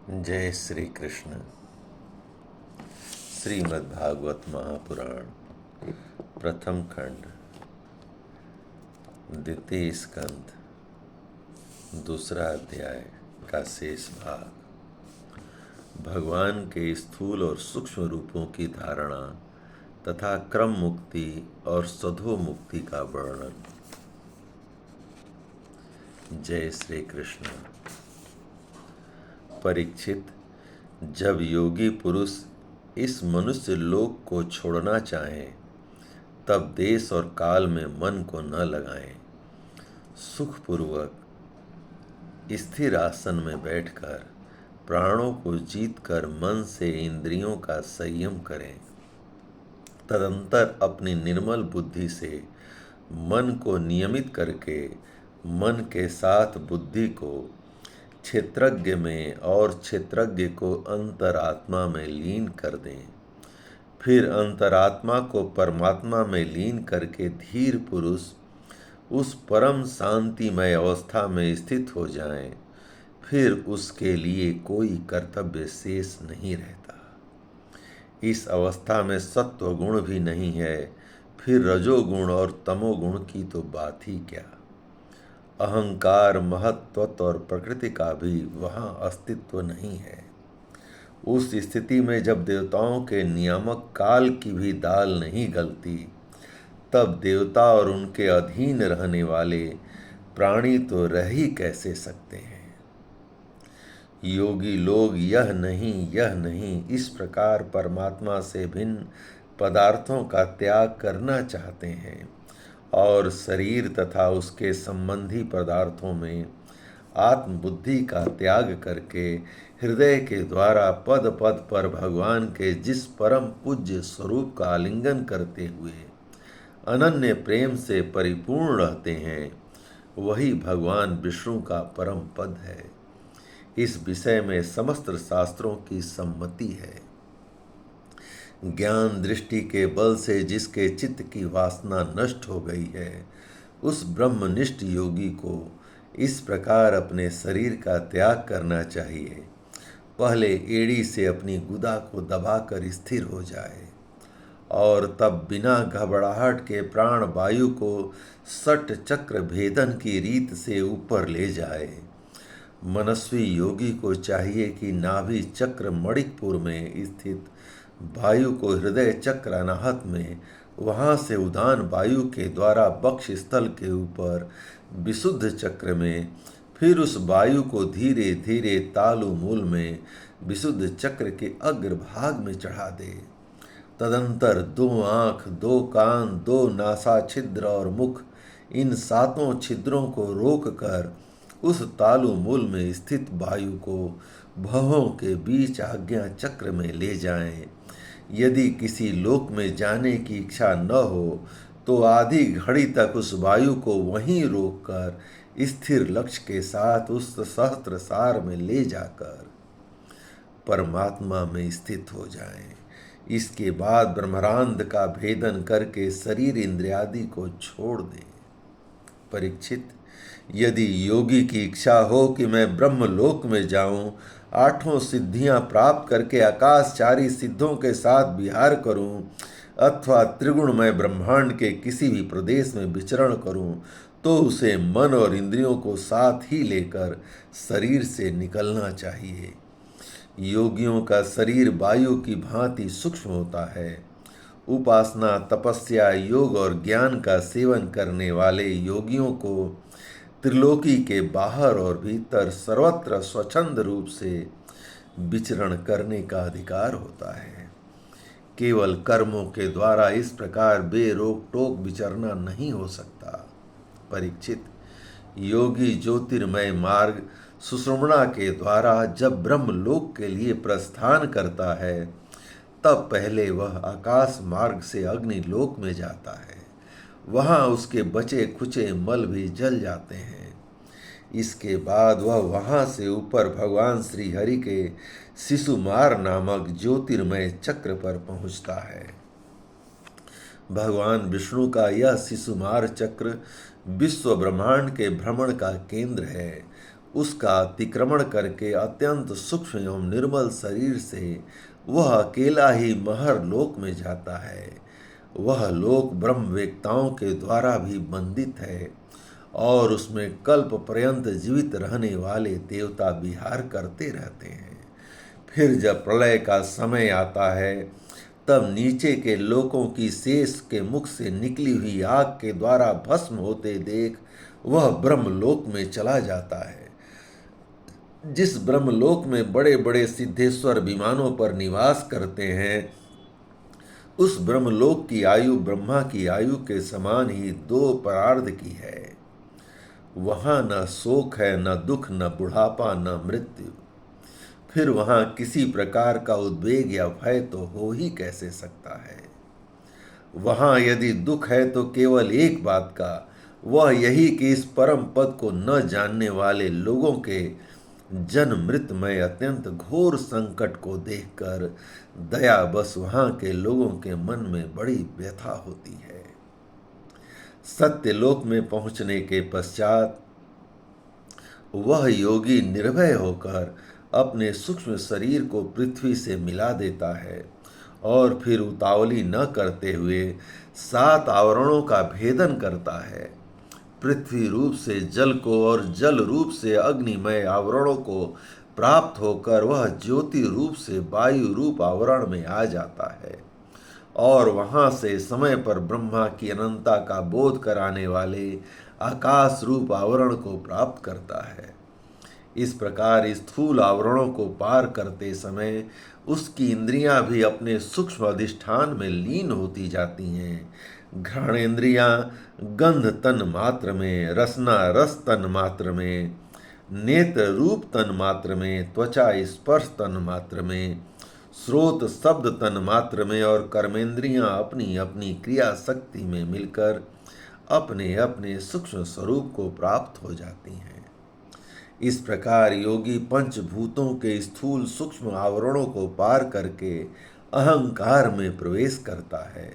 जय श्री कृष्ण। श्रीमद् भागवत महापुराण प्रथम खंड द्वितीय स्कंद दूसरा अध्याय का शेष भाग। भगवान के स्थूल और सूक्ष्म रूपों की धारणा तथा क्रम मुक्ति और सधो मुक्ति का वर्णन। जय श्री कृष्ण। परीक्षित, जब योगी पुरुष इस मनुष्य लोक को छोड़ना चाहें तब देश और काल में मन को न लगाएं। सुखपूर्वक स्थिर आसन में बैठकर प्राणों को जीतकर मन से इंद्रियों का संयम करें। तदंतर अपनी निर्मल बुद्धि से मन को नियमित करके मन के साथ बुद्धि को क्षेत्रज्ञ में और क्षेत्रज्ञ को अंतरात्मा में लीन कर दें। फिर अंतरात्मा को परमात्मा में लीन करके धीर पुरुष उस परम शांतिमय अवस्था में स्थित हो जाएं। फिर उसके लिए कोई कर्तव्य शेष नहीं रहता। इस अवस्था में सत्व गुण भी नहीं है, फिर रजोगुण और तमोगुण की तो बात ही क्या। अहंकार, महत्त्व और प्रकृति का भी वहाँ अस्तित्व नहीं है। उस स्थिति में जब देवताओं के नियामक काल की भी दाल नहीं गलती, तब देवता और उनके अधीन रहने वाले प्राणी तो रह ही कैसे सकते हैं। योगी लोग यह नहीं इस प्रकार परमात्मा से भिन्न पदार्थों का त्याग करना चाहते हैं और शरीर तथा उसके संबंधी पदार्थों में आत्मबुद्धि का त्याग करके हृदय के द्वारा पद पद पर भगवान के जिस परम पूज्य स्वरूप का आलिंगन करते हुए अनन्य प्रेम से परिपूर्ण रहते हैं, वही भगवान विष्णु का परम पद है। इस विषय में समस्त शास्त्रों की सम्मति है। ज्ञान दृष्टि के बल से जिसके चित्त की वासना नष्ट हो गई है, उस ब्रह्मनिष्ठ योगी को इस प्रकार अपने शरीर का त्याग करना चाहिए। पहले एड़ी से अपनी गुदा को दबाकर स्थिर हो जाए और तब बिना घबराहट के प्राण वायु को षट चक्र भेदन की रीत से ऊपर ले जाए। मनस्वी योगी को चाहिए कि नाभि चक्र मणिकपुर में स्थित वायु को हृदय चक्र अनाहत में, वहाँ से उदान वायु के द्वारा वक्ष स्थल के ऊपर विशुद्ध चक्र में, फिर उस वायु को धीरे धीरे तालु मूल में विशुद्ध चक्र के अग्रभाग में चढ़ा दे। तदंतर 2 आँख, 2 कान, 2 नासा छिद्र और मुख, इन 7 छिद्रों को रोककर उस तालु मूल में स्थित वायु को भवों के बीच आज्ञा चक्र में ले जाएं। यदि किसी लोक में जाने की इच्छा न हो तो आधी घड़ी तक उस वायु को वहीं रोककर स्थिर लक्ष्य के साथ उस सहस्त्रसार में ले जाकर परमात्मा में स्थित हो जाएं। इसके बाद ब्रह्मांड का भेदन करके शरीर इंद्रियादि को छोड़ दें। परीक्षित, यदि योगी की इच्छा हो कि मैं ब्रह्मलोक में जाऊं, 8 सिद्धियां प्राप्त करके आकाशचारी सिद्धों के साथ विहार करूं, अथवा त्रिगुणमय ब्रह्मांड के किसी भी प्रदेश में विचरण करूं, तो उसे मन और इंद्रियों को साथ ही लेकर शरीर से निकलना चाहिए। योगियों का शरीर वायु की भांति सूक्ष्म होता है। उपासना, तपस्या, योग और ज्ञान का सेवन करने वाले योगियों को त्रिलोकी के बाहर और भीतर सर्वत्र स्वच्छंद रूप से विचरण करने का अधिकार होता है। केवल कर्मों के द्वारा इस प्रकार बेरोक टोक विचरना नहीं हो सकता। परीक्षित, योगी ज्योतिर्मय मार्ग सुषुम्ना के द्वारा जब ब्रह्मलोक के लिए प्रस्थान करता है, तब पहले वह आकाश मार्ग से अग्निलोक में जाता है। वहाँ उसके बचे खुचे मल भी जल जाते हैं। इसके बाद वह वहाँ से ऊपर भगवान श्री हरि के शिशुमार नामक ज्योतिर्मय चक्र पर पहुँचता है। भगवान विष्णु का यह शिशुमार चक्र विश्व ब्रह्मांड के भ्रमण का केंद्र है। उसका अतिक्रमण करके अत्यंत सूक्ष्म एवं निर्मल शरीर से वह अकेला ही महर लोक में जाता है। वह लोक ब्रह्मवेत्ताओं के द्वारा भी बंदित है और उसमें कल्प पर्यंत जीवित रहने वाले देवता विहार करते रहते हैं। फिर जब प्रलय का समय आता है तब नीचे के लोकों की शेष के मुख से निकली हुई आग के द्वारा भस्म होते देख वह ब्रह्मलोक में चला जाता है। जिस ब्रह्मलोक में बड़े बड़े सिद्धेश्वर विमानों पर निवास करते हैं, उस ब्रह्मलोक की आयु ब्रह्मा की आयु के समान ही 2 परार्ध की है। वहाँ न शोक है, न दुख, न बुढ़ापा, न मृत्यु। फिर वहाँ किसी प्रकार का उद्वेग या भय तो हो ही कैसे सकता है। वहाँ यदि दुख है तो केवल एक बात का, वह यही कि इस परम पद को न जानने वाले लोगों के जन्म मृत्युमय अत्यंत घोर संकट को देखकर दया बस वहाँ के लोगों के मन में बड़ी व्यथा होती है। सत्यलोक में पहुँचने के पश्चात वह योगी निर्भय होकर अपने सूक्ष्म शरीर को पृथ्वी से मिला देता है और फिर उतावली न करते हुए 7 आवरणों का भेदन करता है। पृथ्वी रूप से जल को और जल रूप से अग्निमय आवरणों को प्राप्त होकर वह ज्योति रूप से वायु रूप आवरण में आ जाता है और वहाँ से समय पर ब्रह्मा की अनंतता का बोध कराने वाले आकाश रूप आवरण को प्राप्त करता है। इस प्रकार स्थूल आवरणों को पार करते समय उसकी इंद्रियां भी अपने सूक्ष्म अधिष्ठान में लीन होती जाती हैं। घ्राणेन्द्रियां गंध तन मात्र में, रसना रस तन मात्र में, नेत्र रूप तन मात्र में, त्वचा स्पर्श तन मात्र में, स्रोत शब्द तन मात्र में और कर्मेंद्रियां अपनी अपनी क्रिया शक्ति में मिलकर अपने अपने सूक्ष्म स्वरूप को प्राप्त हो जाती हैं। इस प्रकार योगी पंचभूतों के स्थूल सूक्ष्म आवरणों को पार करके अहंकार में प्रवेश करता है।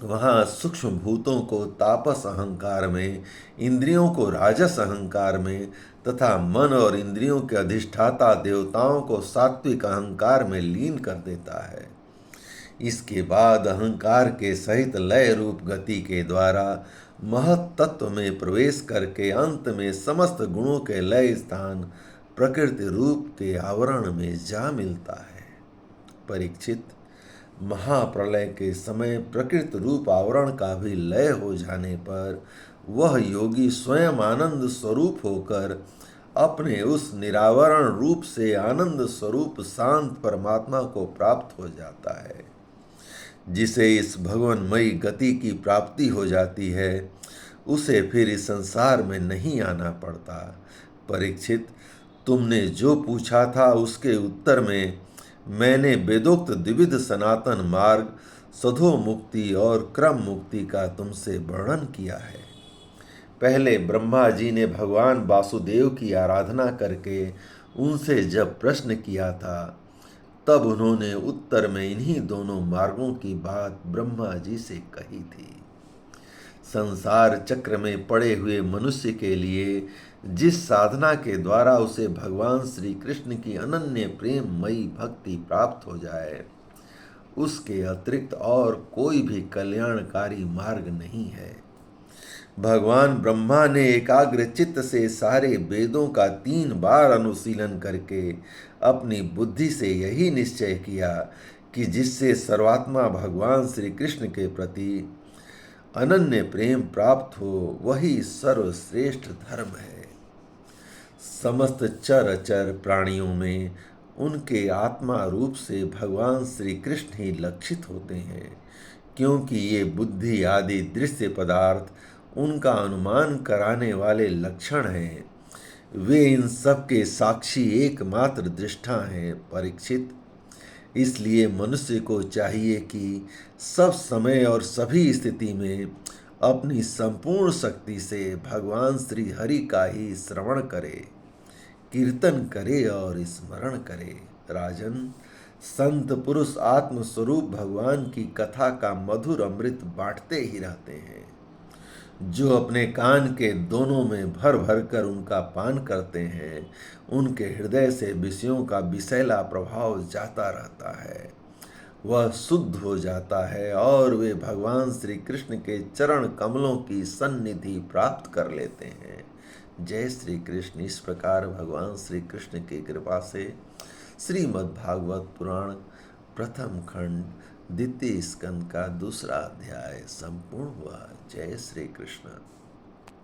वहाँ सूक्ष्म भूतों को तापस अहंकार में, इंद्रियों को राजस अहंकार में तथा मन और इंद्रियों के अधिष्ठाता देवताओं को सात्विक अहंकार में लीन कर देता है। इसके बाद अहंकार के सहित लय रूप गति के द्वारा महत तत्व में प्रवेश करके अंत में समस्त गुणों के लय स्थान प्रकृति रूप के आवरण में जा मिलता है। परीक्षित, महाप्रलय के समय प्रकृति रूप आवरण का भी लय हो जाने पर वह योगी स्वयं आनंद स्वरूप होकर अपने उस निरावरण रूप से आनंद स्वरूप शांत परमात्मा को प्राप्त हो जाता है। जिसे इस भगवानमयी गति की प्राप्ति हो जाती है उसे फिर इस संसार में नहीं आना पड़ता। परीक्षित, तुमने जो पूछा था उसके उत्तर में मैंने वेदोक्त द्विविध सनातन मार्ग, सधो मुक्ति और क्रम मुक्ति का तुमसे वर्णन किया है। पहले ब्रह्मा जी ने भगवान वासुदेव की आराधना करके उनसे जब प्रश्न किया था तब उन्होंने उत्तर में इन्हीं दोनों मार्गों की बात ब्रह्मा जी से कही थी। संसार चक्र में पड़े हुए मनुष्य के लिए जिस साधना के द्वारा उसे भगवान श्री कृष्ण की अनन्य प्रेममयी भक्ति प्राप्त हो जाए, उसके अतिरिक्त और कोई भी कल्याणकारी मार्ग नहीं है। भगवान ब्रह्मा ने एकाग्र चित्त से सारे वेदों का 3 बार अनुशीलन करके अपनी बुद्धि से यही निश्चय किया कि जिससे सर्वात्मा भगवान श्री कृष्ण के प्रति अनन्य प्रेम प्राप्त हो वही सर्वश्रेष्ठ धर्म है। समस्त चर अचर प्राणियों में उनके आत्मा रूप से भगवान श्री कृष्ण ही लक्षित होते हैं, क्योंकि ये बुद्धि आदि दृश्य पदार्थ उनका अनुमान कराने वाले लक्षण हैं। वे इन सब के साक्षी एकमात्र दृष्टा हैं। परीक्षित, इसलिए मनुष्य को चाहिए कि सब समय और सभी स्थिति में अपनी संपूर्ण शक्ति से भगवान श्री हरि का ही श्रवण करे, कीर्तन करे और स्मरण करे। राजन, संत पुरुष आत्मस्वरूप भगवान की कथा का मधुर अमृत बांटते ही रहते हैं। जो अपने कान के दोनों में भर भर कर उनका पान करते हैं, उनके हृदय से विषयों का विषैला प्रभाव जाता रहता है। वह शुद्ध हो जाता है और वे भगवान श्री कृष्ण के चरण कमलों की सन्निधि प्राप्त कर लेते हैं। जय श्री कृष्ण। इस प्रकार भगवान श्री कृष्ण की कृपा से श्रीमद् भागवत पुराण प्रथम खंड द्वितीय स्कंद का दूसरा अध्याय संपूर्ण हुआ। जय श्री कृष्ण।